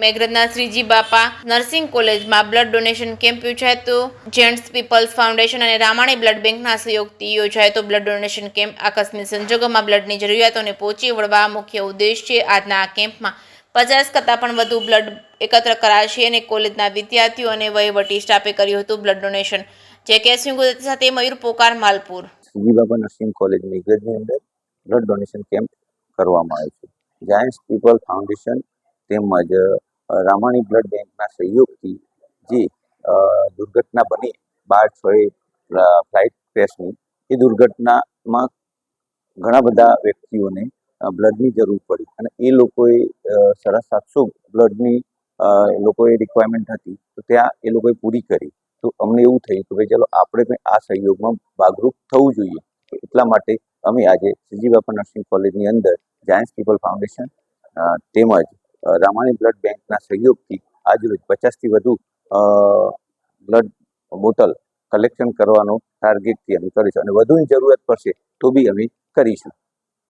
મેઘરજના શ્રીજી બાપા નર્સિંગ કોલેજમાં blood donation camp યોજાયો હતો. જેન્ટ્સ પીપલ્સ ફાઉન્ડેશન અને રામાણી બ્લડ બેંકના સહયોગથી યોજાયો હતો. બ્લડ ડોનેશન કેમ્પ આકસ્મિક સંજોગોમાં બ્લડની જરૂરિયાતોને પહોંચી વળવા મુખ્ય ઉદ્દેશ છે. આજના આ કેમ્પમાં 50 કરતાં પણ વધુ બ્લડ એકત્ર કરાશે અને કોલેજના વિદ્યાર્થીઓ અને વહીવટી સ્ટાફે કર્યું હતું બ્લડ ડોનેશન. જે કેસવી ગુજરાતી સાથે મયુર પોકાર, માલપુર. શ્રીજી બાપા નર્સિંગ કોલેજ મેઘરજની અંદર બ્લડ ડોનેશન કેમ્પ કરવામાં આવ્યો છે. જાયન્ટ્સ પીપલ ફાઉન્ડેશન તેમજ રામાણી બ્લડ બેંકના સહયોગથી જે દુર્ઘટના બની 12/6 ફ્લાઇટ ક્રેશની, એ દુર્ઘટનામાં ઘણા બધા વ્યક્તિઓને બ્લડની જરૂર પડી અને એ લોકોએ 750 બ્લડની લોકોએ રિક્વાયરમેન્ટ હતી, તો ત્યાં એ લોકોએ પૂરી કરી. તો અમને એવું થયું કે ભાઈ ચલો આપણે પણ આ સહયોગમાં ભાગરૂપ થવું જોઈએ. એટલા માટે અમે આજે શ્રીજી બાપા નર્સિંગ કોલેજની અંદર જાયન્ટ્સ પીપલ ફાઉન્ડેશન તેમજ રામાણી બ્લડ બેંકના સહયોગથી આજરોજ 50થી વધુ બ્લડ બોટલ કલેક્શન કરવાનો ટાર્ગેટથી અમે કરીશું અને વધુની જરૂરત પડશે તો બી અમે કરીશું.